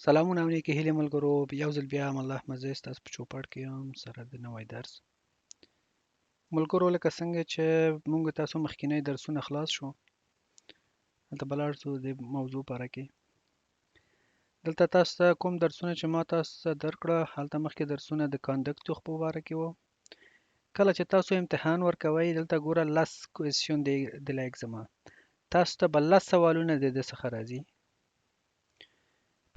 سلامونه او نیکې هیلې ملګرو، یو ځل بیا هم الله مزه ستاسو په چوپړ کې یم سره د نوی درس. ملګرو لکه څنګه چې موږ تاسو مخکینی درسونه خلاص شو، هلته به لاړ شو د موضوع باره کې. دلته تاسو ته کوم درسونه چې ما تاسو ته درکړه، هلته مخکې درسونه د کاندکتوخ په باره کې وو. کله چې تاسو امتحان ورکوئ دلته ګوره 10 کوېسچن د l'examen. تاسو ته به 10 سوالونه د ده څخه راځي.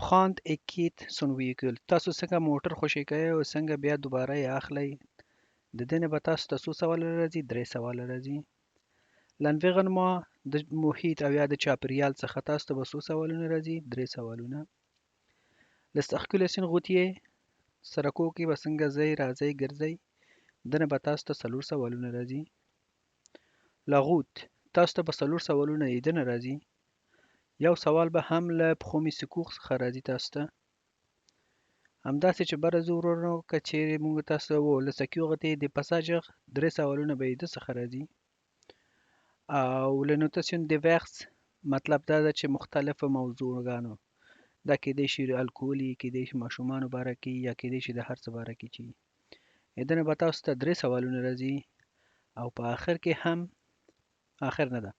Prendre et quitte son véhicule. تاسو څنګه موټر خوشی کوئ او څنګه بیا دوباره یې اخلئ. د دې نه به تاسو ته څو سواله راځي؟ 3 سواله راځي. l'environnement د محیط او یا د چاپیریال څخه تاسو ته به څو سوالونه راځي؟ 3 سوالونه. la circulation routier سرکو کې به څنګه ځئ راځئ ګرځئ. دنه به تاسو ته 4 سوالونه راځي. la route تاسو ته به 4 سوالونه یې دنه راځي. یو سوال به هم له premier secours څخه راځي تاسو ته. همداسې چې بره زه ورونو که چیرې موږ تاسو له سکیورټي د پاساجر 3 سوالونه به یې ده څخه راځي. او له نوتاسیون ډیورس مطلب دا ده چې مختلفو موضوعګانو، دا کېدای شي الکولي، کېدای شي ماشومانو باره کې، یا کېدای شي د هر څه باره کې چې دنه به تاسو ته 3 سوالونه راځي. او په آخر کې هم آخر نه ده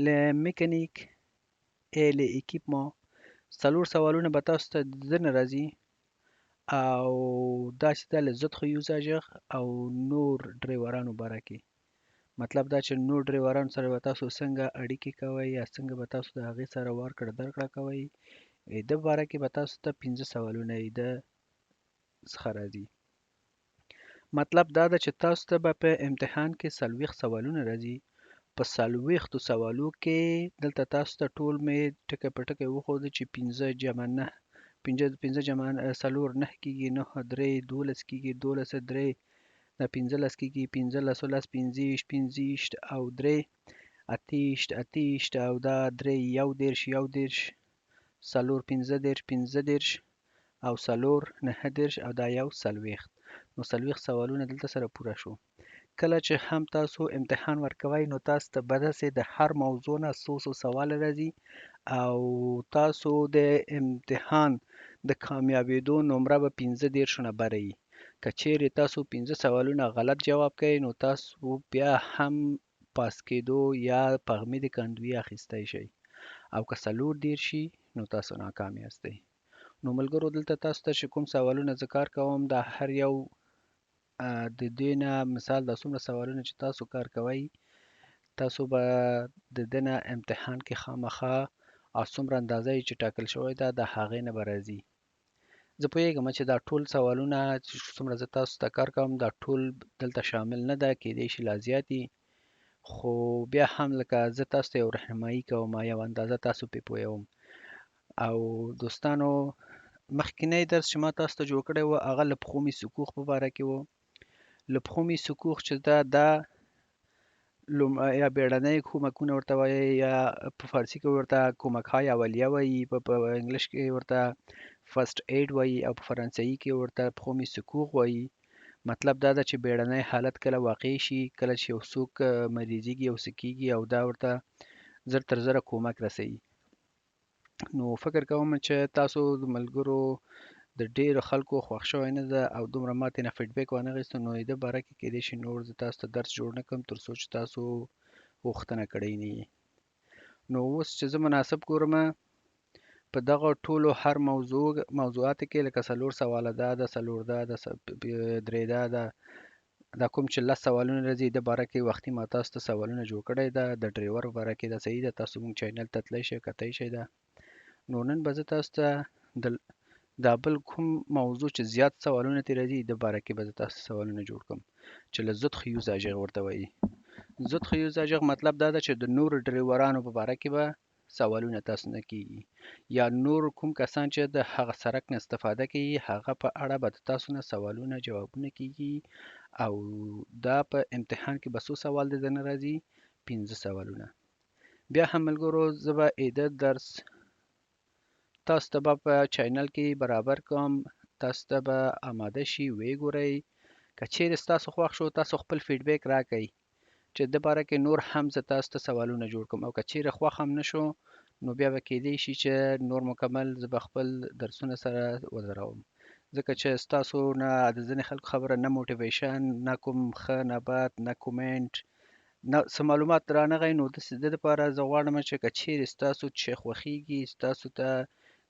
له میکانیک له اکیپمان 4 سوالونه به تاسو ته دنه راځي. او دا چې دا له زدخو یوزاجر او نور ډریورانو باره کې، مطلب دا چې نور ډریورانو سره به تاسو څنګه اړیکې کوئ یا څنګه به تاسو د هغې سره ورکړه درکړه کوئ. د باره کې به تاسو ته 15 سوالونه یې د څخه راځي. مطلب دا ده چې تاسو ته به په امتحان کې 40 سوالونه راځي. په 40 سوالو کې دلته تاسو ته ټول مې ټکی په ټکی وښوده چې 15 جمع 9 15 جمع 4 9 کېږي، 9 3 12 کېږي، 12 3 دا 15 کېږي، 15 15 15 او 3 28 او دا 3 11 4 15 15 او 4 9 او دا 1 نو 40 سوالونه دلته سره پوره شو. کله چې هم تاسو امتحان ورکوئ نو تاسو ته به داسې د هر موضوع نه څو سواله راځي او تاسو د امتحان د کامیابېدو نمره به 15 نه بره وي. که چیرې تاسو 15 سوالونه غلط جواب کوئ نو تاسو بیا هم پاس کېدو یا پغمې د کندوي اخیستی شئ. او که 40 شي نو تاسو ناکام یاستئ. نو ملګرو دلته تاسو ته چې کوم سوالونه زه کار کوم، دا هر یو د دې نه مثال دا څومره سوالونه چې تاسو کار کوئ، تاسو به د دې نه امتحان کې خامخا او څومره اندازه چې ټاکل شوی ده د هغې نه به راځي. زه پوهېږم چې دا ټول سوالونه چې څومره زه تاسو ته کار کوم دا ټول دلته شامل نه ده، کېدای شي لا زیات وي، خو بیا هم لکه زه تاسو ته یو رهنمایي کوم، یو اندازه تاسو پې پوهوم. او دوستانو مخکینی درس چې ما تاسو ته جوړ کړی و هغه له premier secours په باره کې و. له premier secours چې دا یا بیړنۍ کومکونه ورته وایي، یا په فارسي کې ورته کومک‌های اولیه وایي، په انګلیش کې ورته فرست ایډ وایي، او په فرانسوي کې ورته premier secours وایي. مطلب دا ده چې بیړنی حالت کله واقع شي، کله چې یو څوک مریضېږي او څه کېږي او دا ورته زر تر زره کومک رسوي. نو فکر کوم چې تاسو د ملګرو د ډېرو خلکو خوښ شوی نه ده او دومره ما ترېنه فیډبیک وانخیستو، نو د باره کې کېدای شي نور زه تاسو ته درس جوړ نه کړم تر څو چې تاسو غوښتنه کړې نه وي. نو اوس چې زه مناسب ګورم په دغه ټولو هر موضوعاتو کې لکه 4 سواله دا ده، 4 دا ده، 3 ده، دا کوم چې 10 سوالونه راځي د باره کې وختي ما تاسو ته سوالونه جوړ کړی ده. د ډریور په باره کې دا صحیح ده، تاسو مونږ چینل ته تللی شئ کتلی شئ ده. نو نن به زه تاسو ته دا بل کوم موضوع چې زیات سوالونه ترې راځي د باره کې به زه تاسو سوالونه جوړ کړم چې له زدخو یوزاجر ورته وایي. زدخو یوزاجر مطلب دا ده چې د نورو ډریورانو په باره کې به سوالونه تاسو نه کېږي، یا نور کوم کسان چې د هغه سرک نه استفاده کوي هغه په اړه به د تاسو نه سوالونه جوابونه کېږي. او دا په امتحان کې به څو سوال د نه راځي؟ 15 سوالونه. بیا هم ملګرو زه به ایده درس تاسو ته به په چینل کې برابر کوم، تاسو ته به آماده شي ویې ګورئ. که چیرې ستاسو خوښ شو تاسو خپل فیډبیک راکئ چې د باره کې نور هم زه تاسو ته سوالونه جوړ کړم، او که چیرې خوښ هم نه شو نو بیا به کیدی شي چې نور مکمل زه به خپل درسونه سره ودروم ځکه چې ستاسو نه د ځینې خلکو خبره نه موټیویشن نه کوم ښه نه بد نه کومنټ نه څه معلومات رانغی نو د دپاره زه غواړم چې که چیرې ستاسو چې خوښیږي ستاسو ته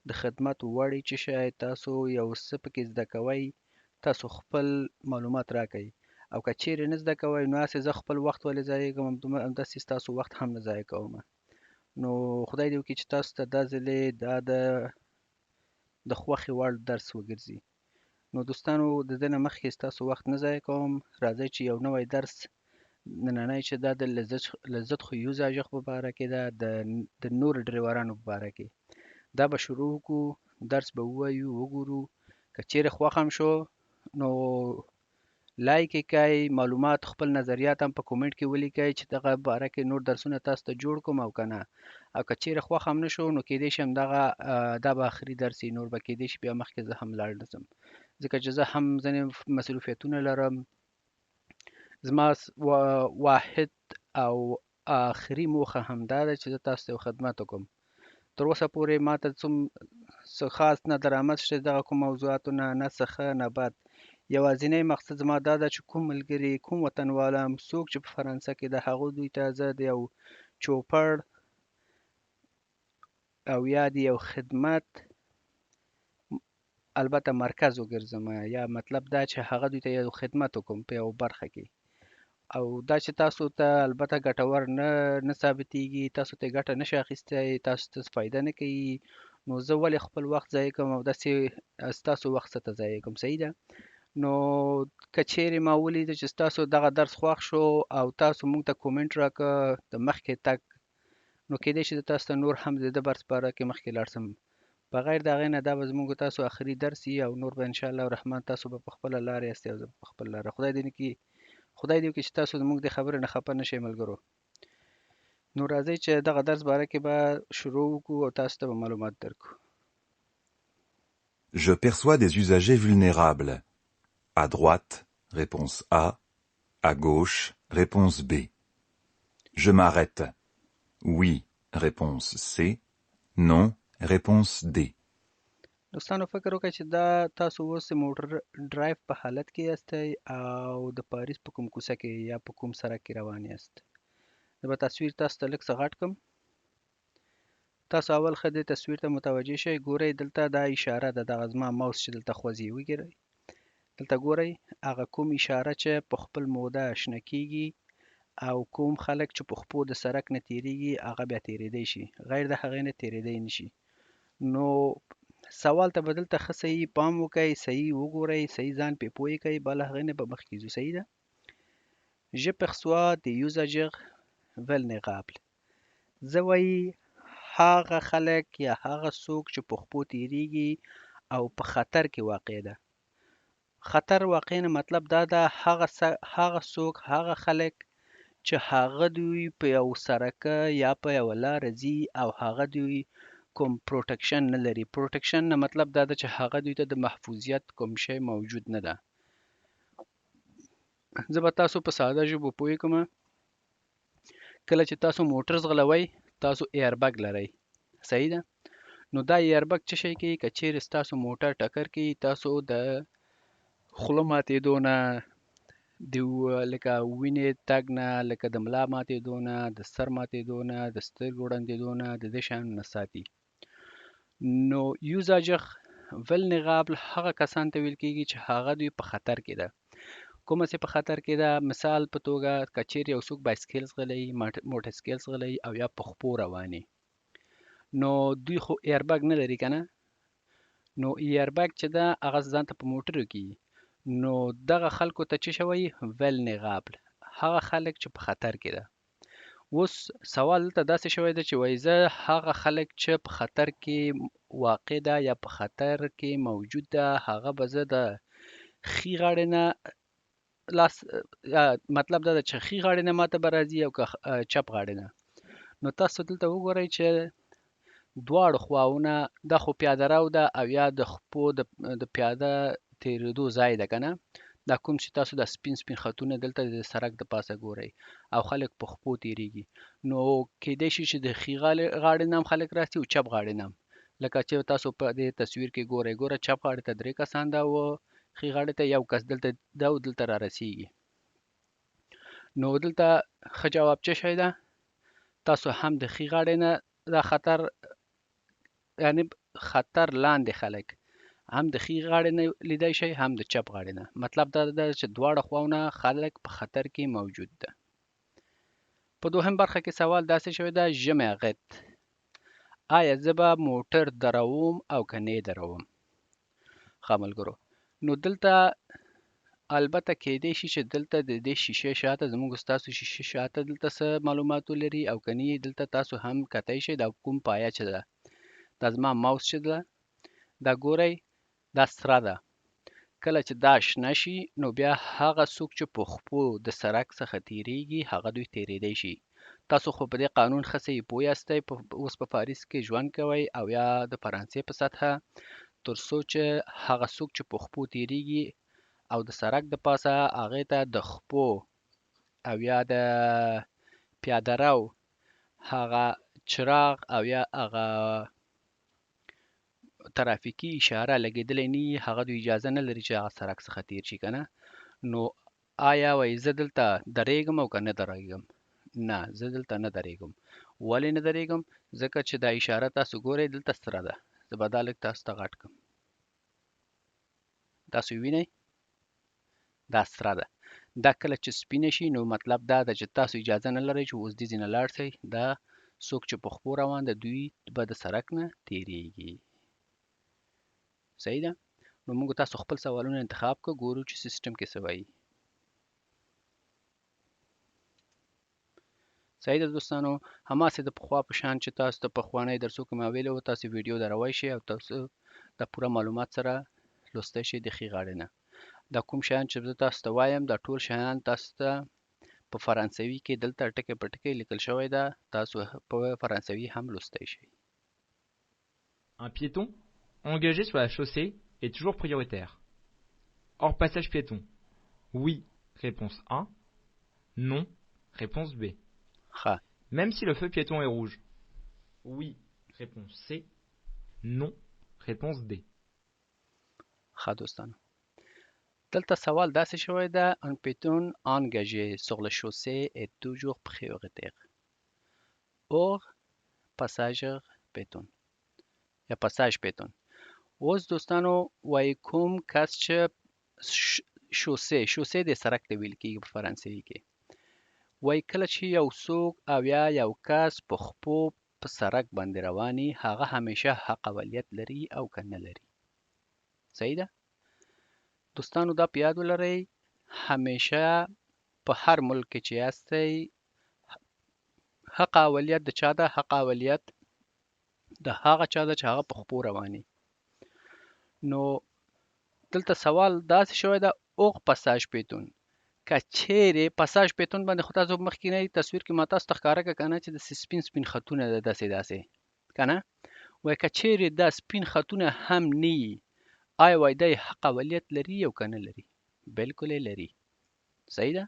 د خدمت وړ چې شی تاسو یو څه پکې زده کوئ تاسو خپل معلومات راکئ او که چیرې نه زده کوئ نو هسې زه خپل وخت ولې ضایع کوم همداسې ستاسو وخت هم نه ضایع کوم نو خدای دې وکړي چې تاسو ته دا ځلې دا د خوښې وړ درس وګرځي نو دوستانو د دې نه مخکې ستاسو وخت نه ضایع کوم راځئ چې یو نوی درس نننی چې دا د لذت خو یوزاجغ په باره کې ده د نور ډریورانو په باره کې دا به شروع وکړو درس به ووایو وګورو که چیرې خوښ هم شو نو لایک یې کړئ معلومات خپل نظریات هم په کومنټ کې ولیکئ چې دغه باره کې نور درسونه تاسو ته جوړ کوم او که نه او که چیرې خوښ هم نه شو نو کیدای شي همدغه دا به آخري درس وي نور به کیدای شي بیا مخکې زه هم لاړ نه ځم ځکه چې زه هم ځینې مصروفیتونه لرم زما واحد او آخري موخه همدا ده چې زه تاسو ته یو خدمت وکړم تر اوسه پورې ماته څه خاص نه درآمد شته دغه کوم موضوعاتو نه څه ښه نه بد یوازینی مقصد زما دا ده چې کوم ملګري کوم وطنوال هم څوک چې په فرانسه کې د هغو دوی ته زه د یو چوپړ او یا د یو خدمت البته مرکز وګرځم یا مطلب دا چې هغه دوی ته یو خدمت وکړم په یو برخه کې او دا چې تاسو ته البته ګټور نه ثابتېږي تاسو ته ګټه نشي اخیستی تاسو ته فایده نه کوي نو زه ولې خپل وخت ضایع کوم او داسې ستاسو وخت څه ته ضایع کوم صحیح ده نو که چیرې ما ولیده چې ستاسو دغه درس خوښ شو او تاسو موږ ته کومنټ راکړه د مخکې تګ نو کیدای شي تاسو ته نور هم د ده برس باره کې مخکې لاړ شم بغیر د هغې نه دا به زموږ تاسو آخري درس وي او نور به انشاءالله الرحمن تاسو به په خپله لاره یاستئ او زه په خپله لاره خدای دې وکړي چې تاسو زموږ د خبرې نه خفه نه شئ ملګرو نو راځئ چې دغه درس باره کې به شروع وکړو او تاسو ته به معلومات درکړو Je perçois des usagers vulnérables. À droite, réponse A. À gauche, réponse B. Je m'arrête. Oui, réponse C. Non, réponse D. دوستانو فکر وکړئ چې دا تاسو اوس د موټر ډرایو په حالت کې یاستئ او د پاریس په کوم کوڅه کې یا په کوم سړک کې روان یاست زه به تصویر تاسو ته لږ څه غټ کړم تاسو اول ښه دې تصویر ته متوجه شئ ګورئ دلته دا اشاره ده دغه زما ماوس چې دلته خوځي وګورئ دلته ګورئ هغه کوم اشاره چې په خپل موده شنه کیږي او کوم خلک چې په خپو د سړک نه تیریږي هغه بیا تیریدی شي غیر د هغې نه تیریدی نشي نو سوال ته به دلته ښه صحیح پام وکئ صحیح وګورئ صحیح ځان پې پوه کئ بل هغې نه به مخکې ځو صحیح ده Je perçois des usagers vulnérables زه وایي هغه خلک یا هغه څوک چې په خپو تیریږي او په خطر کې واقع ده خطر واقع نه مطلب دا ده هغه څوک هغه خلک چې هغه دوی په یو سړکه یا په یوه لاره ځي او هغه دوی کوم پروټکشن نه لري پروټکشن نه مطلب دا ده چې هغه دوی ته د محفوظیت کوم شی موجود نه ده زه به تاسو په ساده ژبه پوه کوم کله چې تاسو موټر ځغلوئ تاسو ایربګ لرئ صحیح ده نو دا ایربګ څه شی کوي که چیرې ستاسو موټر ټکر کوي تاسو د خوله ماتېدو نه لکه وینې تګ نه لکه د ملا ماتېدو نه د سر ماتېدو نه د سترګو ړندېدو نه د دې شیانو نه ساتي نو یوزاجغ ولنرابل هغه کسان ته ویل کېږي چې هغه دوی په خطر کې ده کومه چې په خطر کې ده مثال په توګه که چیرې یو څوک بایسکل ځغلوي موټر سایکل ځغلوي او یا په خپو رواني نو دوی خو ایربګ نه لري که نه نو ایربګ چې ده هغه ځان ته په موټرو کې نو دغه خلکو ته څه شوی ولنرابل هغه خلک چې په خطر کې ده اوس سوال دلته داسې شوی ده چې وایي زه هغه خلک چې په خطر کې واقع ده یا په خطر کې موجود ده هغه به زه د ښي غاړې نه مطلب دا ده چې ښي غاړې نه ماته به راځي او که چپ غاړې نه نو تاسو دلته وګورئ چې دواړو خواونه دا خو پیاده رو ده او یا د خپو د پیاده تیریدو ځای ده که نه دا کوم چې تاسو د سپین خطونه دلته د سړک د پاسه ګورئ او خلک په خپو تیریږي نو کېدای شي چې د ښي غاړې نه هم خلک راسي او چپ غاړې نه هم لکه چې تاسو په دې تصویر کې ګورئ ګوره چپ غاړې ته 3 کسان ده او ښي غاړې ته یو کس دلته دا او دلته را رسیږي نو دلته ښه جواب څه شی ده تاسو هم د ښي غاړې نه دا خطر یعنی خطر لاندې خلک هم د ښي غاړې نه لیدای شي هم د چپ غاړې نه مطلب دا ده چې دواړه خواونه خلک په خطر کې موجود ده په دوهم برخه کې سوال داسې شوی ده ژمی غت آیا زه به موټر دروم او که نه دروم ښه ملګرو نو دلته البته کېدای شي چې دلته د دې شیشې شاته زموږ ستاسو شیشې شاته دلته څه معلومات ولري او که نه دلته تاسو هم کتای شئ دا کوم پایه چې ده دا زما ماوس چې ده دا ګورئ دا سره ده کله چې دا شنه شي نو بیا هغه څوک چې په خپو د سړک څخه تیریږي هغه دوی تیریدی شي تاسو خو په دې قانون ښه صحیح پوه یاستئ اوس په پاریس کې ژوند کوئ او یا د فرانسې په سطحه تر څو چې هغه څوک چې په خپو تیریږي او د سړک د پاسه هغې ته د خپو او یا د پیاده رو هغه چراغ او یا هغه ترافیکي اشاره لګېدلی نه وي هغه دوی اجازه نه لري چې هغه سړک څخه تیر شي که نه نو آیا وایي زه دلته درېږم او که نه درېږم نه زه دلته نه درېږم ولې نه درېږم ځکه چې دا اشاره تاسو ګورئ دلته سره ده زه به دا لږ تاسو ته غټ کړم تاسو وینئ دا سره ده دا کله چې سپینه شي نو مطلب دا ده چې تاسو اجازه نه لرئ چې اوس دې ځای نه لاړ شئ دا څوک چې په خپو روان ده دوی به د سړک نه تیریږي صحیح ده نو موږ تاسو خپل سوالونه انتخاب کړو ګورو چې سیستم کې څه وایي صحیح ده دوستانو هماسې د پخوا په شان چې تاسو ته پخوانی درسو کې ما ویلي وو تاسو ویډیو دروی شئ او تاسو د پوره معلومات سره لوستی شئ د ښي غاړې نه دا کوم شیان چې زه تاسو ته وایم دا ټول شیان تاسو ته په فرانسوي کې دلته ټکی په ټکی لیکل شوی ده تاسو په فرانسوي هم لوستی شئ Un piéton engagé sur la chaussée est toujours prioritaire. Hors passage piéton. Oui, réponse A. Non, réponse B. ښه Même si le feu piéton est rouge. Oui, réponse C. Non, réponse D. ښه دوستانو دلته سوال داسې شوی ده un piéton engagé sur la chaussée est toujours prioritaire hors passage piéton یا پاساژ پیتون اوس دوستانو وایي کوم کس چې شوسې د سړک ته ویل کېږي په فرانسوي کې وایي کله چې یو څوک او یا یو کس په خپو په سړک باندې رواني هغه همیشه حق اولیت لري او که نه لري صحیح ده دوستانو دا په یاد ولرئ همیشه په هر ملک کې چې یاستئ حق اولیت د چا ده حق اولیت د هغه چا ده چې هغه په خپو رواني نو دلته سوال داسې شوی ده اوغ پاساژ پیتون که چیرې پاساژ پیتون باندې خو تاسو مخکینی تصویر کې ما تاسو ته ښکاره کړه که نه چې د سپین خطونه ده داسې که نه وایي که چیرې دا سپین خطونه هم نه وي آیا وایي دی حق اولیت لري او که نه لري بلکل یې لري صحیح ده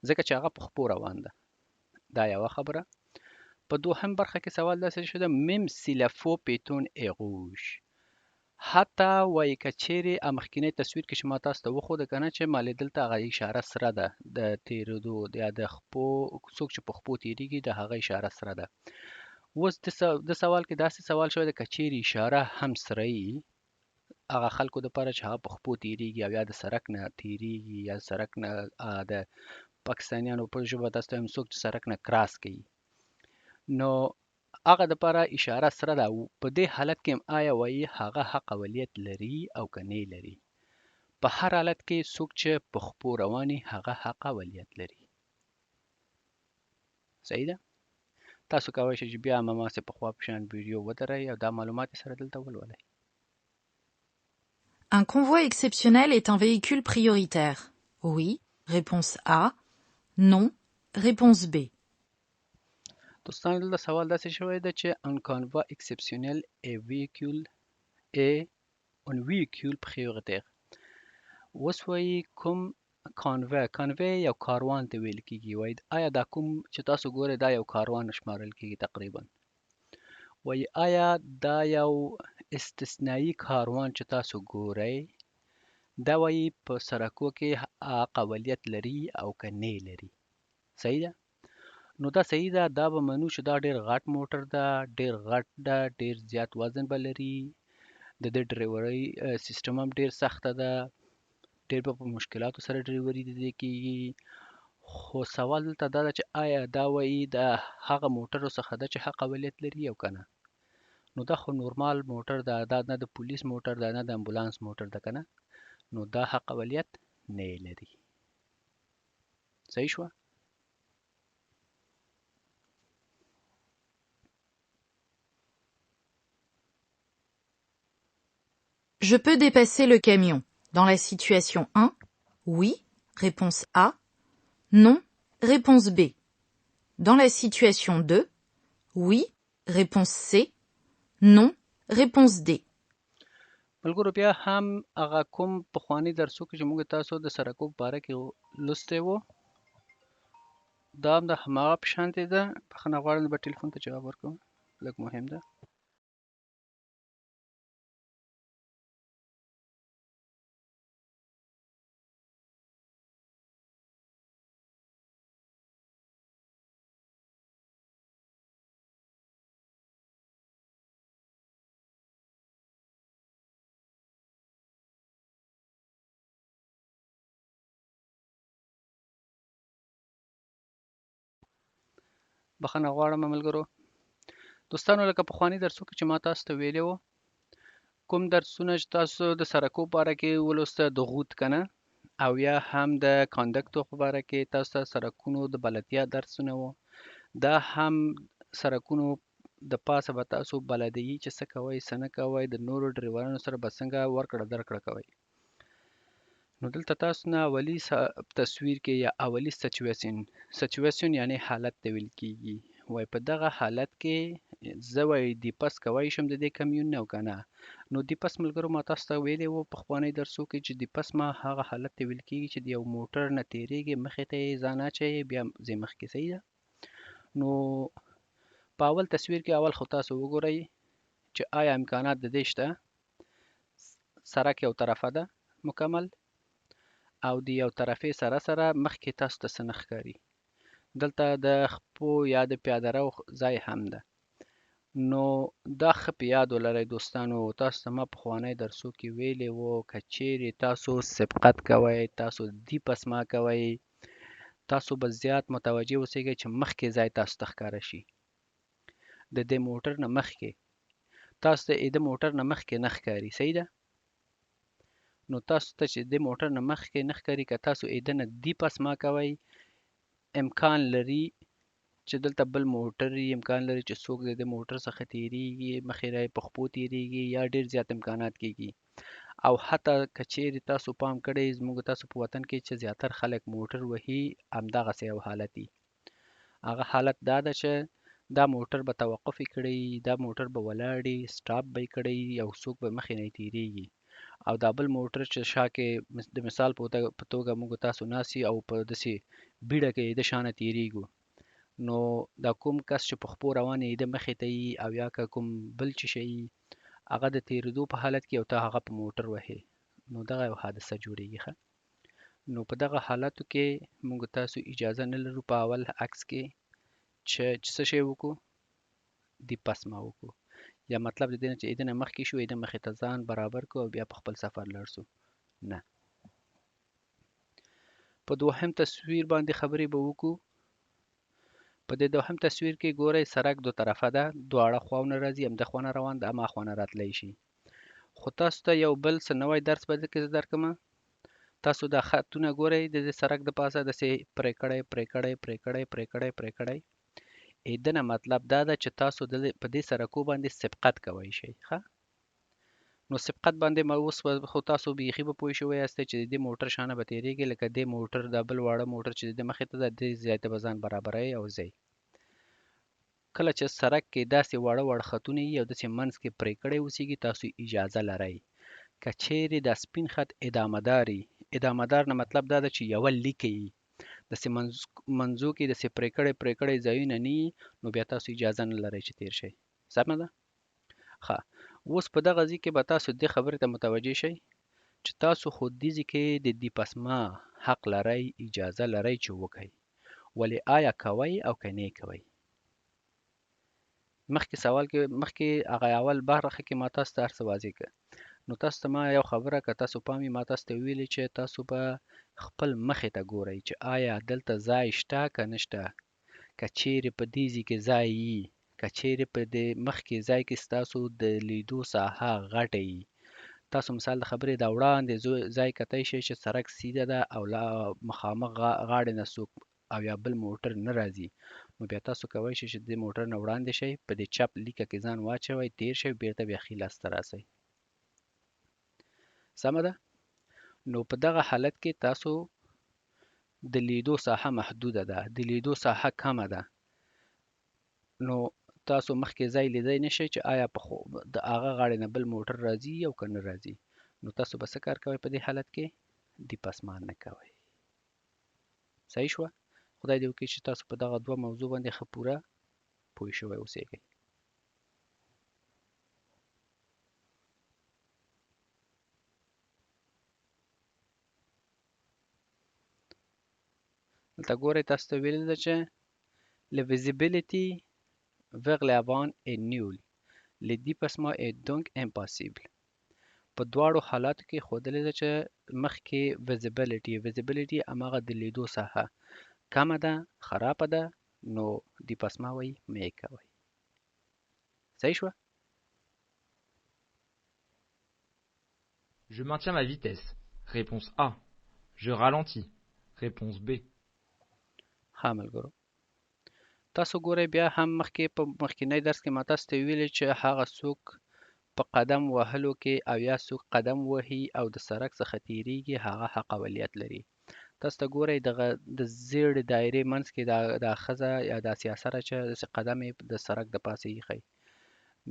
ځکه چې هغه په خپو روان ده دا یوه خبره په دوهم برخه کې سوال داسې شو ده میم سی لا فو پیتون ای روژ حتی وایي که چیرې مخکینی تصویر کې چې ما تاسو ته وښوده که نه چې مالې دلته هغه اشاره سره ده د تېرېدو یا د خپو څوک چې په خپو تېرېږي د هغه اشاره سره ده اوس د سوال کې داسې سوال شوی ده که چیرې اشاره هم سره وي هغه خلکو دپاره چې هغه په خپو تېرېږي او یا د سړک نه تېرېږي یا د سړک نه د پاکستانیانو په ژبه تاسو ته وایم څوک چې سړک نه کراس کوي نو هغه دپاره اشاره سره ده په دې حالت کې هم آیا وایي هغه حق اولیت لري او که نه لري په هر حالت کې څوک چې په خپو رواني هغه حق اولیت لري صحیح ده تاسو کولی شئ چې بیا هماسې پخوا په شان ویډیو ودروئ او دا معلومات یې سره دلته ولولئ Un convoi exceptionnel est un véhicule prioritaire. Oui, réponse A. Non, réponse B. دوستان دلته سوال داسې شوی ده چې un convoi exceptionnel est un véhicule prioritaire اوس وایي کوم کانوی یو کاروان ته ویل کېږي. وایي آیا دا کوم چې تاسو ګورئ دا یو کاروان شمارل کېږي تقریبا. وایي آیا دا یو استثنایی کاروان چې تاسو ګورئ دا وایي په سرکو کې قابلیت لري او که نه لري. صحیح ده؟ نو دا صحیح ده. دا به منو چې دا ډېر غټ موټر ده، ډېر غټ ده، ډېر زیات وزن به لري، د دې ډریورۍ سیستم هم ډېر سخته ده، ډېر به په مشکلاتو سره ډریوري د دې کېږي. خو سوال دلته دا ده چې آیا دا وایي د هغه موټرو څخه ده چې ښه قابلیت لري او که نه؟ نو دا خو نورمال موټر ده، دا نه د پولیس موټر ده، نه د امبولانس موټر ده که نه؟ نو دا ښه قابلیت نه لري. صحیح شوه؟ Je peux dépasser le camion. Dans la situation 1, oui, réponse A. Non, réponse B. Dans la situation 2, oui, réponse C. Non, réponse D. ملګرو بیا هم هغه کوم پخواني درسو کې چې موږ تاسو د سرکو په باره کې لوستی وو دا هم د هماغه په شانتې ده. بخښنه غواړم به ټلیفون ته جواب ورکوم، لږ مهم ده. بخښنه غواړم ملګرو. دوستانو لکه پخواني درسو کې چې ما تاسو ته ویلي وو کوم درسونه چې تاسو د سرکو په باره کې ولوسته د غوت که نه، او یا هم د کاندکتو په باره کې تاسو ته سرکونو د بلدتیا درسونه وو. دا هم سرکونو د پاسه به تاسو بلدیي چې څه کوئ څه نه کوئ، د نورو ډریورانو سره به څنګه ورکړه درکړه کوئ. نو دلته تاسو نه اولي تصویر کې یا اولي سچویشن یعنی حالت ته ویل کېږي. وای په دغه حالت کې زه وای دیپس کوی شم د دې کمیون نه او که نه. نو دیپس ملګرو ما تاسو ته ویلی وو په پخواني درسو کې چې دیپس ما هغه حالت ته ویل کېږي چې د یو موټر نه تېرېږي مخې ته یې ځان اچوي بیا ځې مخکې. صحیح ده؟ نو په اول تصویر کې اول خو تاسو وګورئ چې آیا امکانات د دې شته. سرک یو طرفه ده مکمل او د یو طرفې سره سره مخکې تاسو ته څه نه ښکاري. دلته د خپو یا د پیاده رو ځای هم ده. نو دا ښه په یاد ولرئ دوستانو. تاسو ته ما پخوانی درسو کې ویلی وو که چیرې تاسو سبقت کوئ، تاسو دیپس ما کوئ، تاسو به زیات متوجه اوسئ چې مخکې ځای تاسو ته ښکاره شي. د دې موټر نه مخکې تاسو ته د موټر نه مخکې نه ښکاري. صحیح ده؟ نو تاسو ته چې د موټر نه مخکې نه ښکاري که تاسو د نه دیپس ما کوئ امکان لري چې دلته بل موټر امکان لري چې څوک د موټر څخه تیریږي مخې را په خپو تیریږي یا ډیر زیات امکانات کېږي. او حتی که چیرې تاسو پام کړئ زموږ تاسو په وطن کې چې زیاتر خلک موټر وهي همدغسې یو حالت وي. هغه حالت دا ده چې دا موټر به توقف کړی، دا موټر به ولاړي سټاپ به کړی او څوک به مخې نه تیریږي او دا بل موټر چې شا کې د مثال په توګه موږ تاسو ناسي او په داسې بیړه کې د شانه تیریږو. نو دا کوم کس چې په خپو روان یې د مخې ته یي او یا که کوم بل چې شي هغه د تیریدو په حالت کې او ته هغه په موټر وهې نو دغه یو حادثه جوړیږي. نو په دغه حالاتو کې موږ تاسو اجازه نه لرو په اول عکس کې چې څه شی وکړو دیپس ما وکړو. یا مطلب د دې نه چې د نه مخکې شو د مخې ته ځان برابر کړو او بیا په خپل سفر لاړ شو. نه. په دوهم تصویر باندې خبرې به وکړو. په دې دوهم تصویر کې ګورئ سرک دو طرفه ده، دواړه خواونه راځي، همده خوا نه روان ده همه خوا نه راتلی شي. خو تاسو ته یو بل څه نوی درس به کې زه درکړم. تاسو دا خطونه ګورئ د دې سرک د پاسه داسې پرې کړی دنه مطلب دا ده چې تاسو په دې سرکو باندې سبقت کوئ شئ. ښه نو سبقت باندې ما اوس خو تاسو بیخي به پوه شوي یاستئ چې د دې موټر شانه به تېرېږي لکه دې موټر دا بل واړه موټر چې د مخې ته ده دې ځای ته به ځان برابروئ او ځئ. کله چې سرک کې داسې واړه خطونه وي او داسې منځ کې پرې کړی اوسېږي تاسو اجازه لرئ که چیرې دا سپین خط ادامه داري ادامه دار نه مطلب دا ده چې یوه لیکه یي داسې منځو کې داسې پرې کړی ځایونه نه یي نو بیا تاسو اجازه نه لرئ چې تیر شئ سمه ده ښه اوس په دغه ځای کې به تاسو دې خبرې ته متوجه شئ چې تاسو خو دې ځای کې د دیپسما حق لرئ اجازه لرئ چې وکئ ولې آیا کوئ او که نه کوئ مخکې هغه اول برخه کې ما تاسو ته هر څه واضح کړه نو تاسو ته ما یو خبره که تاسو پام وي ما تاسو ته ویلې چې تاسو به خپل مخې ته ګورئ چې آیا دلته ځای شته که نشته که چیرې په دې ځای کې ځای یي که چیرې په دې مخکې ځای کې ستاسو د لیدو ساحه غټه یي تاسو مثال د خبرې د وړاندې ځای کتی شئ چې سړک سیده ده او لا مخامخ غاړې نه څوک او یا بل موټر نه راځي نو بیا تاسو کولی شئ چې د موټر نه وړاندې شئ په دې چپ لیکه کې ځان واچوئ تیر شئ بیرته بیا ښي لاس ته راسئ سمه ده نو په دغه حالت کې تاسو د لیدو ساحه محدوده ده د لیدو ساحه کمه ده نو تاسو مخکې ځای لیدی نشئ چې آیا د هغه غاړې نه بل موټر راځي او که نه راځي نو تاسو به څه کار کوئ په دې حالت کې دیپسمان نه کوئ صحیح شوه خدای دې وکړي چې تاسو په دغه دوه موضوع باندې ښه پوره پوه شوی اوسئ دلته ګورئ تاسو ته ویلي ده چې le visibility vers l'avant est nul le dépassement est donc impossible په دواړو حالاتو کې ښودلې ده چې مخکې visibility هماغه د لیدو ساحه کمه ده خرابه ده نو دیپسما وایي مه یې کوئ صحیح شوه Je maintiens ma vitesse. Réponse A. Je ralentis. Réponse B. ښه ملګرو تاسو ګورئ بیا هم مخکې په مخکینی درس کې ما تاسو ته ویلي چې هغه څوک په قدم وهلو کې او یا څوک قدم وهي او د سړک څخه تیریږي هغه حق اولیت لري تاسو ته ګورئ د زیړې دایرې منځ کې دا ښځه یا دا سیاسره چې داسې قدم یې د سړک د پاسه ایښی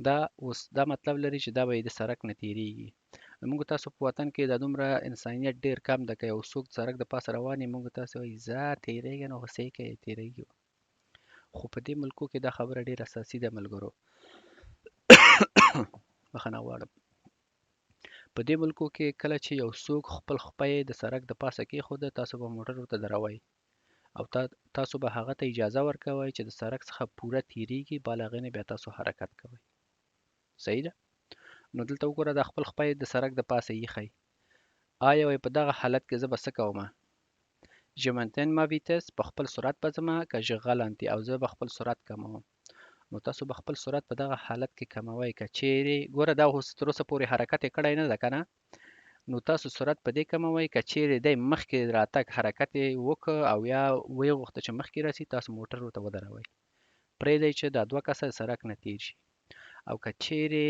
دا اوس دا مطلب لري چې دا به یې د سړک نه تیریږي موږ تاسو په وطن کې دا دومره انسانیت ډیر کم ده که یو څوک سړک د پاسه روان وي موږ تاسو وایي ځه تیریږه نو غصې کوې تیریږي خو په دې ملکو کې دا خبره ډیر اساسي ده ملګرو بخښنه غواړم په دې ملکو کې کله چې یو څوک خپل خپۍ د سړک د پاسه کېښوده تاسو به موټر ورته دروئ او تاسو به هغه ته اجازه ورکوئ چې د سړک څخه پوره تیریږي بعد هغې نه بیا تاسو حرکت کوئ صحیح ده نو دلته وګوره دا خپل خپۍ د سړک د پاسه ایښی آیا وایي په دغه حالت کې زه به څه کومه je maintiens ma vitesse په خپل سرعت به ځمه که je ralentis او زه به خپل سرعت کموم نو تاسو به خپل سرعت په دغه حالت کې کموئ که چیرې ګوره دا اوس تر اوسه پورې حرکت یې کړی نه ده که نه نو تاسو سرعت په دې کموئ که چیرې دی مخکې راتګ حرکت یې وکړ او یا ویې غوښته چې مخکې راسي تاسو موټر ورته ودروئ پرېږدئ چې دا دوه کسه سړک نه تیر شي او که چیرې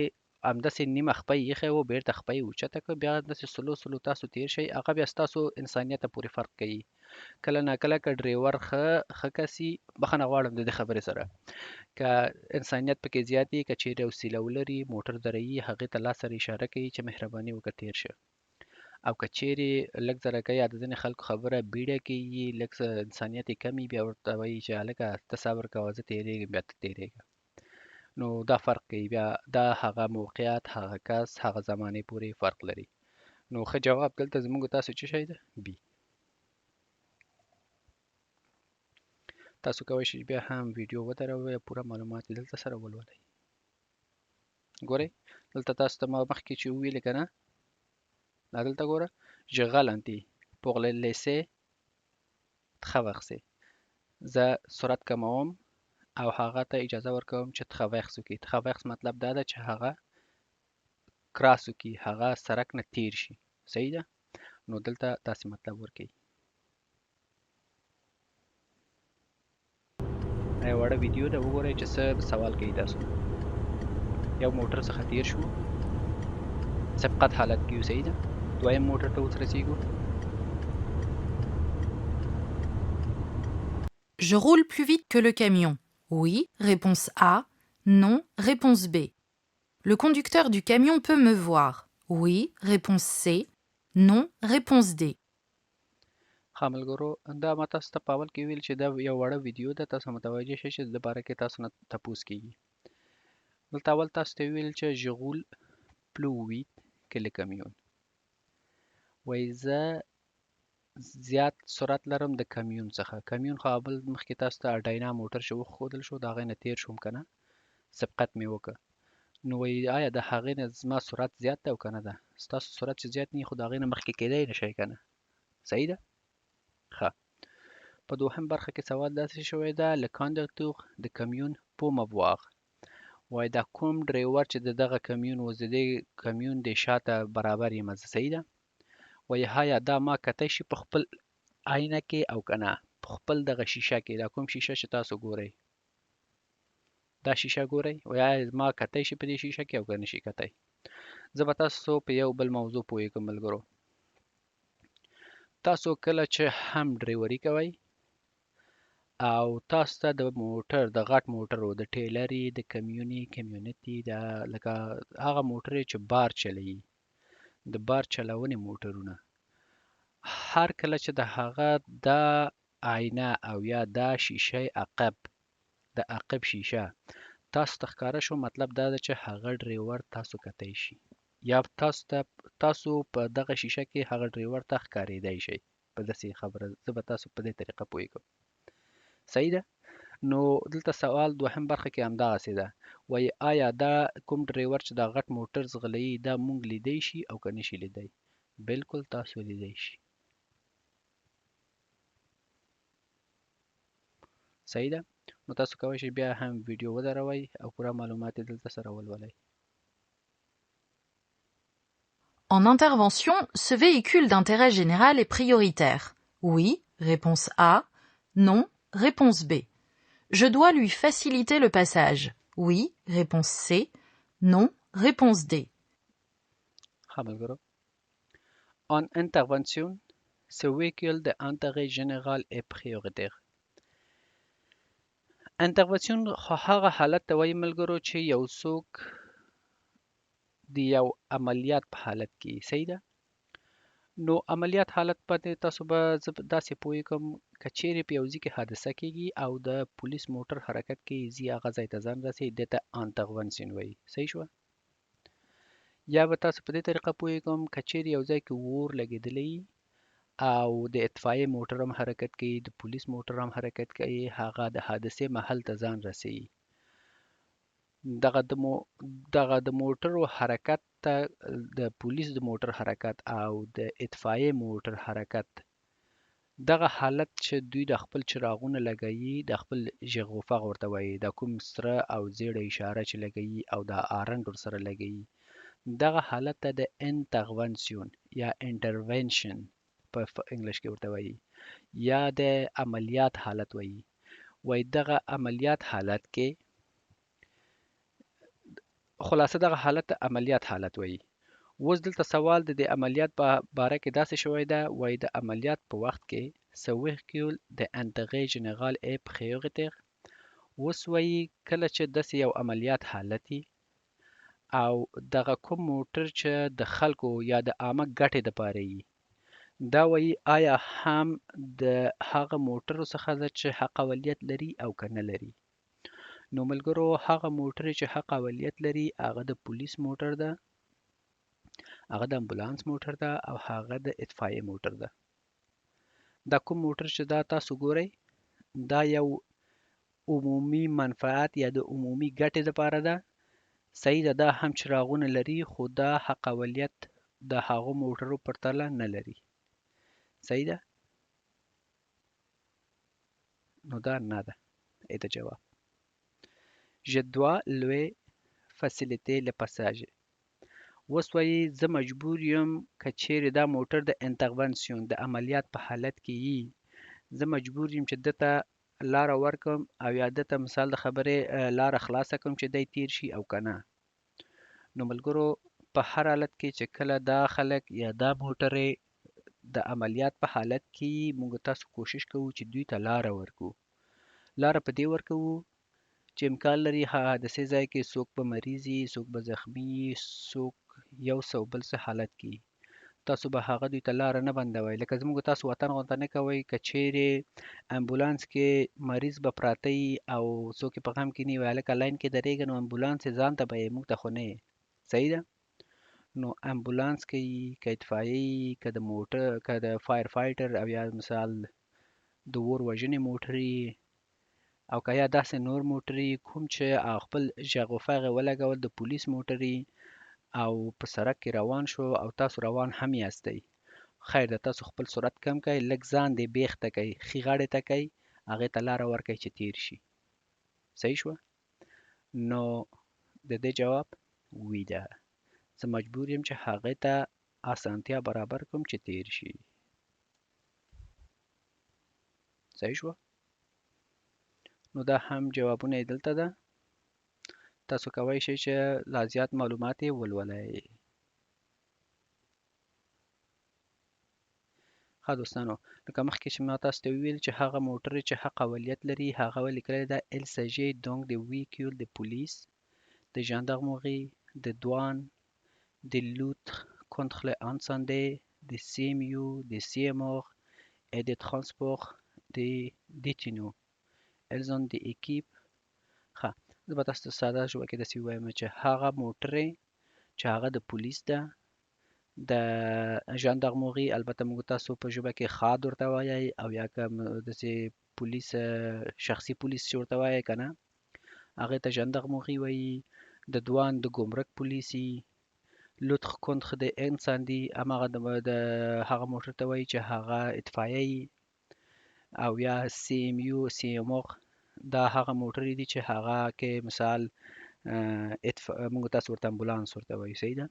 همداسې نیمه خپۍ ایښی و بېرته خپۍ اوچته کړه بیا همداسې سلو تاسو تیر شئ هغه بیا ستاسو انسانیت ته پورې فرق کوي کله ناکله که ډریور ښه کس وي بخښنه غواړم د دې خبرې سره که انسانیت پکې زیات وي که چیرې حوصله ولري موټر دروي هغې ته لاس سره اشاره کوي چې مهرباني وکړه تیر شه او که چیرې لږ ځله کوي یا د ځینې خلکو خبره بیړه کېږي لږ څه انسانیت یې کم وي بیا ورته وایي چې هلکه ته صبر کوه زه تېرېږم بیا ته تېرېږه نو دا فرق کوي بیا دا هغه موقعیت هغه کس هغه زمانې پورې فرق لري نو ښه جواب دلته زموږ تاسو څه شی ده بي تاسو کولی شئ بیا هم ویډیو ودروئ پوره معلومات یې دلته سره ولولئ ګورئ دلته تاسو ته ما مخکې چې وویلې که نه دا دلته ګوره je ralentis pour le laisser traverser زه سرعت کموم او هغه ته اجازه ورکوم چې traverse وکړي traverse مطلب دا ده چې هغه کراس وکړي هغه سړک نه تیر شي صحیح ده نو دلته داسې مطلب ورکوي یو وړه ویډیو ده وګورئ چې څه سوال کوي تاسو یو موټر څخه تیر شو سبقت حالت کې یو صحیح ده دویم موټر ته اوس رسیږو Je roule plus vite que le camion. Oui, réponse A. Non, réponse B. Le conducteur du camion peut me voir. Oui, réponse C. Non, réponse D. ښه ملګرو دا ما تاسو ته په اول کې ویل چې دا یو وړه ویډیو ده تاسو متوجه شئ چې د باره کې تاسو نه تپوس کیږي دلته اول تاسو ته ویل چې je roule plus vite que le camion وایي زه زیات سرعت لرم د کمیون څخه کمیون خو اول مخکې تاسو ته ډاینا موټر چې وښودل شو د هغې نه تیر شوم که نه سبقت مې وکړه نو وایي آیا د هغې نه زما سرعت زیات دی او که نه ده ستاسو سرعت چې زیات نه وي خو د هغې نه مخکې کېدی نه شئ که نه صحیح ده ښه په دوهم برخه کې سوال داسې شوی ده le conducteur د کمیون pour m'avoir وایي دا کوم ډریور چې د دغه کمیون و زه د دې کمیون د شاته برابر یم زه صحیح ده وایي آیا دا ما کتی شي په خپل آینه کې او که نه په خپل دغه شیشه کې دا کوم شیشه چې تاسو ګورئ دا شیشه ګورئ وایي آیا ما کتی شي په دې شیشه کې او که نه شي کتی زه به تاسو په یو بل موضوع پوهېږم ملګرو تاسو کله چې هم ډریوري کوئ او تاسو ته د موټر د غټ موټرو د ټیلري د کمیونټي د لکه هغه موټرې چې بار چلوي د بار چلونې موټرونه هر کله چې د هغه دا آینه او یا دا شیشه عقب د عقب شیشه تاسو ته ښکاره شو مطلب دا ده چې هغه ډریور تاسو کتی شي یا تاسو په دغه شیشه کې هغه ډریور ته ښکارېدی شئ په داسې خبره زه به تاسو په دې طریقه پوهېږم صحیح ده نو دلته سوال دوهم برخه کې همدغسې ده وایي آیا دا کوم ډریور چې دا غټ موټر ځغلوي دا موږ لیدی شي او که نه شي لیدی بلکل تاسو لیدی شي صحیح ده نو تاسو کولی شئ بیا هم ویډیو ودروئ او پوره معلومات یې دلته سره ولولئ En intervention, ce véhicule d'intérêt général est prioritaire. Oui, réponse A. Non, réponse B. Je dois lui faciliter le passage. Oui, réponse C. Non, réponse D. ښه ملګرو En intervention, ce véhicule d'intérêt général est prioritaire. انټرونشن خو هغه حالت ته وایي ملګرو چې یو څوک د یو عملیات په حالت کې صحیح ده نو عملیات حالت باندې تاسو به زه داسې پوهېږم که چیرې په یو ځای کې حادثه کېږي او د پولیس موټر حرکت کوي ځي هغه ځای ته ځان رسوي دې ته انټرونشن وایي صحیح شوه یا به تاسو په دې طریقه پوهېږم که چیرې یو ځای کې اور لګېدلی او د اطفایې موټر هم حرکت کوي د پولیس موټر هم حرکت کوي هغه د حادثې محل ته ځان رسوي دغه د موټرو حرکت ته د پولیس د موټر حرکت او د اطفایې موټر حرکت دغه حالت چې دوی د خپل چراغونه لګوي د خپل ژغوفغ ورته وایي دا کوم سره او زیړه اشاره چې لګوي او د آرنډ ورسره لګوي دغه حالت ته د انټرونشن یا انټرونشن په انګلیش کې ورته وایي یا د عملیات حالت وایي دغه عملیات حالت کې خلاصه دغه حالت ته عملیات حالت وایي اوس دلته سوال د عملیات په باره کې داسې شوی ده وایي د عملیات په وخت کې ce véhicule d'intérêt général est prioritaire اوس وایي کله چې داسې یو عملیات حالت او دغه کوم موټر چې د خلکو یا د عامه ګټې دپاره وي دا وایي آیا هم د هغه موټرو څخه ده چې حق اولیت لري او که نه لري نو ملګرو هغه موټر چې حق اولیت لري هغه د پولیس موټر ده هغه د امبولانس موټر ده او هغه د اطفایې موټر ده دا کوم موټر چې دا تاسو ګورئ دا یو عمومي منفعت یا د عمومي ګټې دپاره ده صحیح ده دا هم چراغونه لري خو دا حق اولیت د هغو موټرو پرتله نه لري صحیح ده نو دا نه ده د جواب Je dois lui faciliter le passage اوس وایي زه مجبور یم که چیرې دا موټر د انټرونشن د عملیات په حالت کې وي زه مجبور یم چې ده ته لاره ورکړم او یا ده ته مثال د خبرې لاره خلاصه کړم چې دی تیر شي او که نه نو ملګرو په هر حالت کې چې کله دا خلک یا دا موټرې د عملیات په حالت کې موږ تاسو کوشش کوو چې دوی ته لاره ورکړو لاره په دې ورکوو چې امکان لري حادثې ځای کې څوک به مریض وي څوک به زخمي وي څوک یو څه او بل څه حالت کې تاسو به هغه دوی ته لاره نه بندوئ. لکه زموږ تاسو وطن غونته نه کوئ که چیرې امبولانس کې مریض به پراته وي او څوک یې په غم کې نه وي هلکه لاین کې درېږه نو امبولانس یې ځان ته به یې موږ ته خو نه یې. صحیح ده؟ نو امبولانس کې یي که اطفایه یي که د موټر که د فایر فایټر او یا مثال د اور وژنې موټر یي او که یا داسې نور موټر یي کوم چې خپل غږ و فغ یې ولګول د پولیس موټر یي او په سړک کې روان شو او تاسو روان هم یاستئ، خیر ده تاسو خپل سرعت کم کړئ، لږ ځان دې بیخته کړئ، ښي غاړې ته کړئ، هغې ته لاره ورکړئ چې تیر شي. صحیح شوه؟ نو د دې جواب وي ده. زه مجبور یم چې هغې ته اسانتیا برابر کړم چې تیر شي. صحیح شوه؟ نو دا هم جوابونه یې دلته ده. تاسو کولی شئ چې لا زیات معلومات یې ولولئ. ښه دوستانو، لکه مخکې چې ما تاسو ته وویل چې هغه موټر چې حق اوليت لري هغه ولیکلی ده Il s'agit donc de véhicules de police, de gendarmerie, de douane, de lutte contre l'incendie, de CMU, de CMOR et de transport des détenus. Elles ont des équipes. ښه زه به تاسو ته ساده ژبه کې داسې ووایم چې هغه موټرې چې هغه د پولیس ده، د ژاندارمري البته موږ تاسو په ژبه کې خاد ورته وایئ او یا که داسې پولیس شخصي پولیس چې ورته وایئ که نه هغې ته ژاندارمري وایي. د دوان د ګمرک پولیس یي. لوتخ کنتخ د انساندي هماغه د هغه موټر ته وایي چې هغه اطفایه یي او یا سی ام یو سی اموغ دا هغه موټرې دي چې هغه کې مثال موږ تاسو ورته امبولانس ورته وایو. صحیح ده؟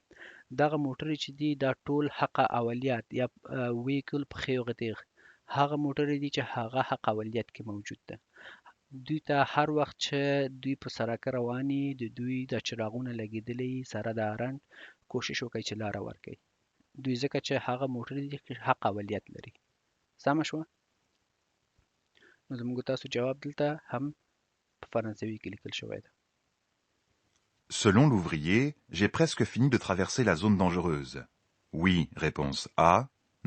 دغه موټرې چې دي دا ټول حق اولیت یا ویکل په ښې غتیغ هغه موټرې دي چې هغه حق اولیت کې موجود ده. دوی ته هر وخت چې دوی په سړک روان یي د دوی د چراغونه لګېدلي سره د هارن کوشش وکړئ چې لاره ورکړئ. دوی ځکه چې هغه موټرې دي چې حق اولیت لري. سمه شوه؟ نو زموږ تاسو جواب دلته هم په فرانسوي کې لیکل شوی ده. Selon l'ouvrier, j'ai presque fini de traverser la zone dangereuse. Oui, réponse A.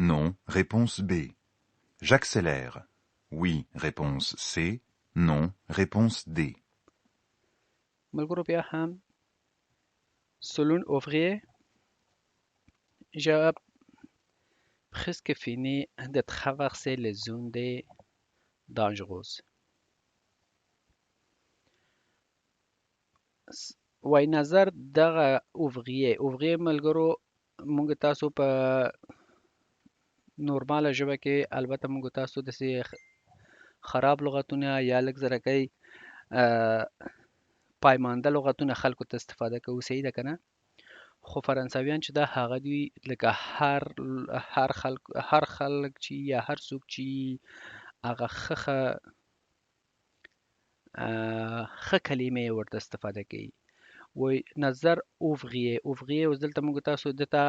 Non, réponse B. J'accélère. Oui, réponse C. Non, réponse D. ملګرو بیا هم selon ouvrier j'ai presque fini de traverser les zones dangereuses. وای نظر دغه اووریه ملګرو موږ تاسو په نورماله ژبه کې البته موږ تاسو داسې خراب لغتونه یا لږ زرکۍ پایمانده لغتونه خلکو ته استفاده کوو. صحیح ده که نه؟ خو فرانسویان چې دا هغه دوی لکه هر خلک چې یا هر څوک چې هغه ښه کلمې ورته استفاده کوي. وای نظر اووریه اوس دلته موږ تاسو دته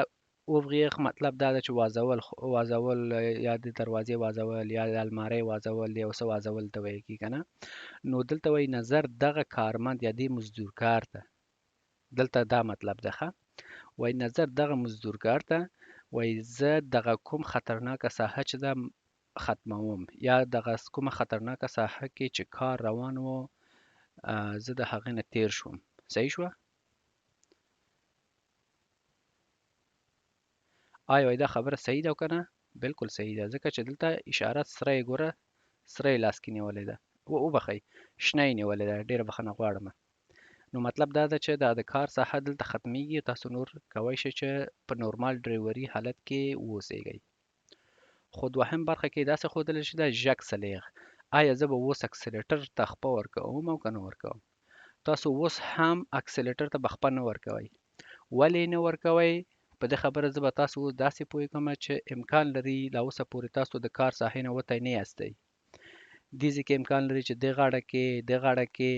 اووریه مطلب دا ده چې وازول یا د دروازې وازول یا د المارۍ وازول یو څه وازول ته وایي که نه. نو دلته وایي نظر دغه کارمند یا دې مزدورکار ته دلته دا مطلب ده. ښه وایي نظر دغه مزدورکار ته وایي زه دغه کوم خطرناکه ساحه چې ده ختموم یا دغه کومه خطرناکه ساحه کې چې کار روان و زه د هغې نه تیر شوم. صحیح شوه؟ آیا وایي دا خبره صحیح ده او که نه؟ بلکل صحیح ده ځکه چې دلته اشاره سره یې ګوره سره یې لاس کې نیولې ده وبخئ شنه یې نیولې ده ډېره بخښنه غواړم. نو مطلب دا ده چې دا د کار ساحه دلته ختمیږي تاسو نور کولی شئ چې په نورمال ډریوري حالت کې واوسیږئ. خو دوهم برخه کې داسې ښودلی چې ده ژاکسلیغ آیا زه به اوس اکسلیټر ته خپه ورکوم او که نه ورکوم. تاسو اوس هم اکسلیټر ته به خپه نه ورکوئ. ولې نه ورکوئ؟ په دې خبره زه به تاسو داسې پوه کوم چې امکان لري لا اوسه پورې تاسو د کار ساحې نه وتی نه یاستئ. دې ځای کې امکان لري چې دې غاړه کې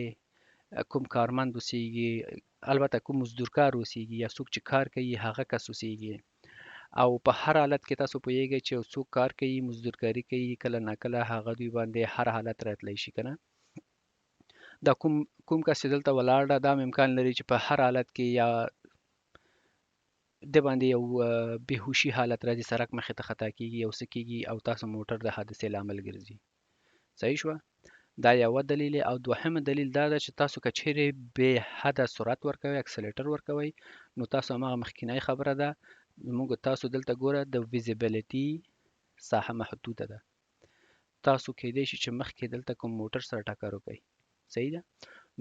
کوم کارمند اوسیږي البته کوم مزدورکار اوسیږي یا څوک چې کار کوي هغه کس اوسیږي او په هر حالت کې تاسو پوهیږئ چې څوک کار کوي مزدورکاري کوي کله ناکله هغه دوی باندې هر حالت راتلی شي که نه. دا کوم کس چې دلته ولاړ ده دا هم امکان لري چې په هر حالت کې یا د باندې یو بهوشي حالت راځي، سړک مخې ته خطا کیږي او څه کیږي او تاسو موټر د حادثې لامل ګرځي. صحیح شوه؟ دا یوه دلیل او دوهمه دلیل دا ده چې تاسو که چیرې بې حده سرعت ورکوئ، اکسلیټر ورکوئ، نو تاسو هماغه مخکینۍ خبره ده، موږ تاسو دلته ګوره د ویزیبیلیټي ساحه محدوده ده. تاسو کېدای شي چې مخکې دلته کوم موټر سره ټکر وکړئ. صحیح ده؟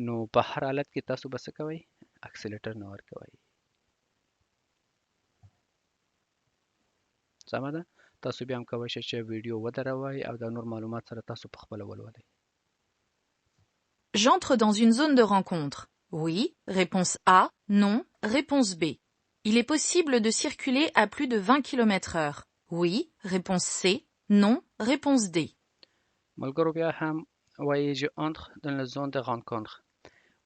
نو په هر حالت کې تاسو به څه کوئ؟ اکسلیټر نه ورکوئ. سمه ده؟ تاسو بیا هم کولی شئ چې ویډیو ودروئ او دا نور معلومات سره تاسو پخپله ولولئ. J'entre dans une zone de rencontre. Oui, réponse A. Non, réponse B. Il est possible de circuler à plus de 20 km/h. Oui, réponse C. Non, réponse D. ملګرو بیا هم وایي je entre dans la zone de rencontre.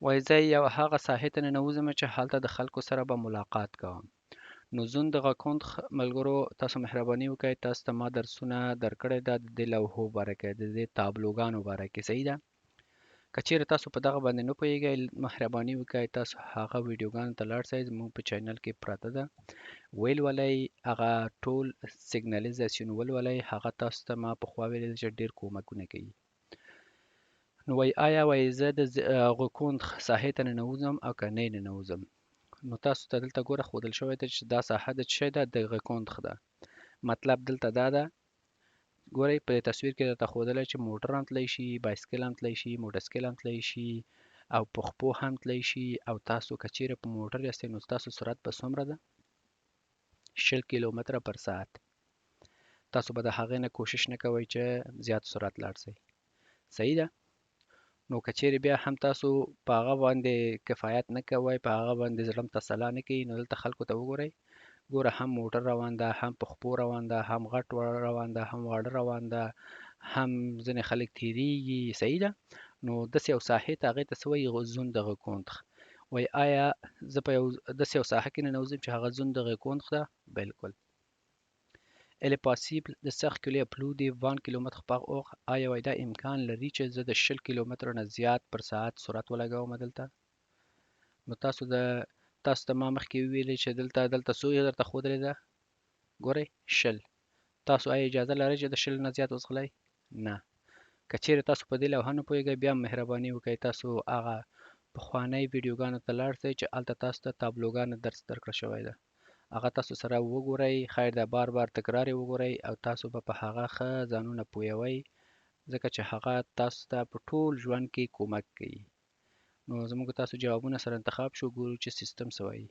وایي زه یو هغه ساحې ته ننوځم چې هلته د خلکو سره به ملاقات کوم. نو زون د rencontre ملګرو تاسو مهرباني وکړئ، تاسو ته ما درسونه درکړی ده د دې لوحو باره کې، د دې تابلوګانو باره کې. صحیح ده؟ که چیرې تاسو په دغه باندې نه پوهیږئ، مهرباني وکړئ تاسو هغه ویډیوګانو ته لاړ شئ، زموږ په چینل کې پراته ده، ولولئ، هغه ټول سیګنالیزاسیون ولولئ، هغه تاسو ته ما پخوا ویلي چې ډېر کومکونه کوي. نو وایي آیا وایي زه د rencontre ساحې ته ننوځم او که نه ننوځم. نو تاسو ته دلته ګوره ښودل شوی ده چې دا ساحه د څه شی ده؟ د rencontre ده. مطلب دلته دا ده، ګورئ په تصویر کې درته ښودلی چې موټر هم تلی شي، بایسکل هم تلی شي، موټرسکل هم تلی شي او په خپو هم تلی شي. او تاسو که چیرې په موټر یاستئ نو ستاسو سرعت به څومره ده؟ 20 کیلومتره پر ساعت. تاسو به د هغې نه کوشش نه کوئ چې زیات سرعت لاړ شئ. صحیح ده؟ نو که چیرې بیا هم تاسو په هغه باندې کفایت نه کوئ، په هغه باندې زړه تسلا نه کوي، نو دلته خلکو ته وګورئ، ګوره هم موټر روان ده، هم په خپو روان ده، هم غټ روان ده، هم واړه روان ده، هم ځینې خلک تیریږي. صحیح ده؟ نو داسې یو ساحې ته هغې ته څه وایي؟ زون د rencontre. وایي آیا زه په یو داسې یو ساحه کې ننوځم چې هغه زون د rencontre ده؟ بلکل. Il est possible de circuler à plus de 20 km/h. آیا وایي دا امکان لري چې زه د 20 کیلومترو نه زیات پر ساعت سرعت ولګوم دلته؟ نو تاسو ته ما مخکې وویلې چې دلته څو یې درته ښودلې ده؟ ګورئ 20. تاسو آیا اجازه لرئ چې د 20 نه زیات وځغلئ؟ نه. که چیرې تاسو په دې لوحه نه پوهیږئ، بیا مهرباني وکړئ تاسو هغه پخوانۍ ویډیوګانو ته لاړ شئ چې هلته تاسو ته تابلوګانو درس درکړل شوی ده. هغه تاسو سره وګورئ، خیر ده بار بار تکرار یې وګورئ او تاسو به په هغه ښه ځانونه پوهوئ، ځکه چې هغه تاسو ته په ټول ژوند کې کومک کوي. نو زموږ تاسو جوابونه سره انتخاب شو، ګورو چې سیستم څه وایي.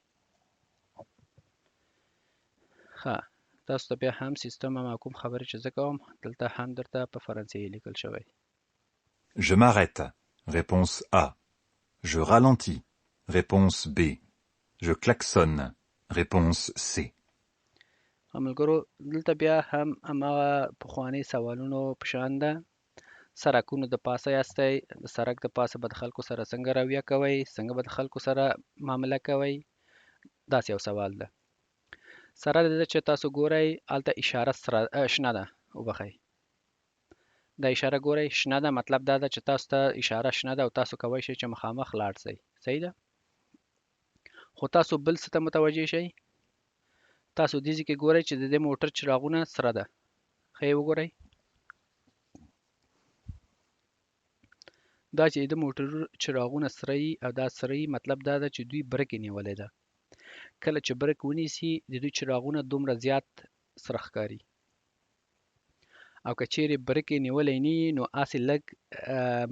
ښه، تاسو ته بیا هم سیستم هم کوم خبرې چې زه کوم دلته هم درته په فرانسوي لیکل شوی. Je m'arrête. Réponse A. Je ralentis. Réponse B. Je klaxonne. Réponse C. ملګرو دلته بیا هم هماغه پخواني سوالونو په شان ده. سرکونو د پاسه یاستئ، د سرک د پاسه به د خلکو سره څنګه رویه کوئ، څنګه به د خلکو سره معامله کوئ، داسې یو سوال ده. سره د دې چې تاسو ګورئ هلته اشاره شنه ده، وبخئ دا اشاره ګورئ شنه ده، مطلب دا ده چې تاسو ته اشاره شنه ده او تاسو کولی شئ چې مخامخ لاړ شئ. صحیح ده؟ خو تاسو بل څه ته متوجه شئ، تاسو دې ځای کې ګورئ چې د دې موټر چراغونه سره ده. ښه یې وګورئ، دا چې د موټر چراغونه سره یي او دا سره یي، مطلب دا ده چې دوی برک یې نیولې ده. کله چې برک ونیسي د دوی چراغونه دومره زیات سره ښکاري، او که چیرې برک یې نیولی نه وي نو هسې لږ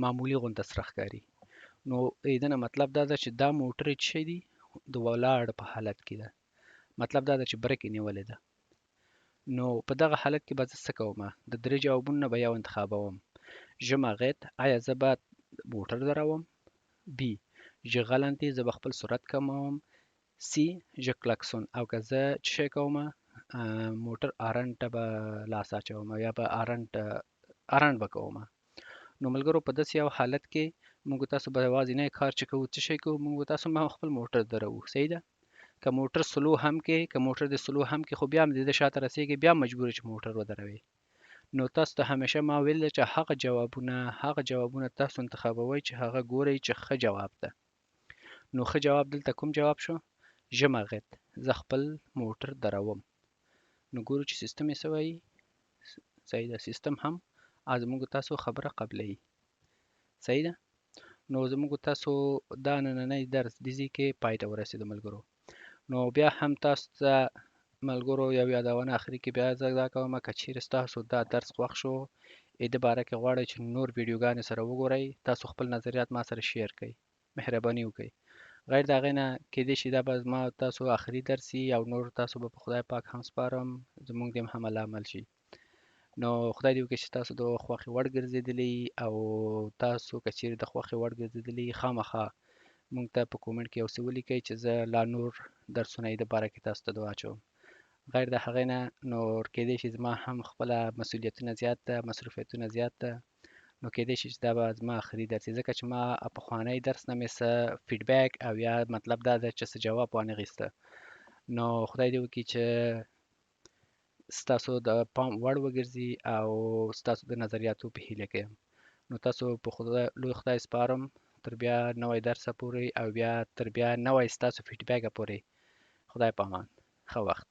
معمولي غونته سره ښکاري. نو دنه مطلب دا ده چې دا موټر یې څه شی دی؟ د ولاړ په حالت کې ده. مطلب دا ده چې برک یې نیولې ده. نو په دغه حالت کې به زه څه کوم؟ د درې جوابونه به یو انتخابوم. je m'arrête، آیا زه به موټر دروم؟ B. je ralentis، زه به خپل سرعت کموم. C. je klaxonne، او که زه څه شی کوم؟ موټر آرن ته به لاس اچوم یا به آرن به کوم. نو ملګرو په داسې یو حالت کې موږ تاسو به یوازینی کار چې کوو څه شی کوو؟ موږ تاسو ما خپل موټر درو. صحیح ده؟ که موټر سلو هم کې، که موټر د سلو هم کې، خو بیا هم د شاته رسیږي، بیا مجبور چې موټر ودروي. نو تاسو ته همیشه ما ویل چې هغه جوابونه تاسو انتخابوئ چې هغه ګورئ چې ښه جواب ده. نو ښه جواب دلته کوم جواب شو؟ ژمغت زه خپل موټر دروم. نو ګورو چې سیستم یې څه وایي. صحیح ده، سیستم هم زموږ تاسو خبره قبلوي. صحیح ده. نو زموږ تاسو دا نننی درس دې ځای کې پای ته ورسېدو ملګرو. نو بیا هم تاسو ته ملګرو یو یادونه اخري کې بیا زه دا کوم که چیرې ستاسو دا درس خوښ شو د باره کې غواړئ چې نور ویډیوګانې سره وګورئ، تاسو خپل نظریات ما سره شیر کړئ، مهرباني وکړئ. غیر د هغې نه کیدای شي دا به زما تاسو آخري درس وي او نور تاسو به په خدای پاک هم سپارم، زموږ دې هم الله عمل شي. نو خدای دې وکړي چې تاسو د خوښې وړ ګرځېدلي او تاسو که چیرې د خوښې وړ ګرځېدلي خامخا موږ ته په کومنټ کې یو څه ولیکئ چې زه لا نور درسونه یې د باره کې تاسو ته دعا اچوم. غیر د هغې نه نور کیدای شي زما هم خپله مسؤلیتونه زیات ده، مصروفیتونه زیات ده، نو کیدای شي چې دا به زما آخري درس وي، ځکه چې ما پخوانی درس نه مې څه فیډبیک او یا مطلب دا ده چې څه جواب وانخیسته. نو خدای دې وکړي چې ستاسو د پام وړ وګرځي او ستاسو د نظریاتو په هیله کې یم. نو تاسو په لوی خدای سپارم تر بیا نوی درسه پورې او بیا تر بیا نوی ستاسو فیډبیکه پورې. خدای پامان، ښه وخت.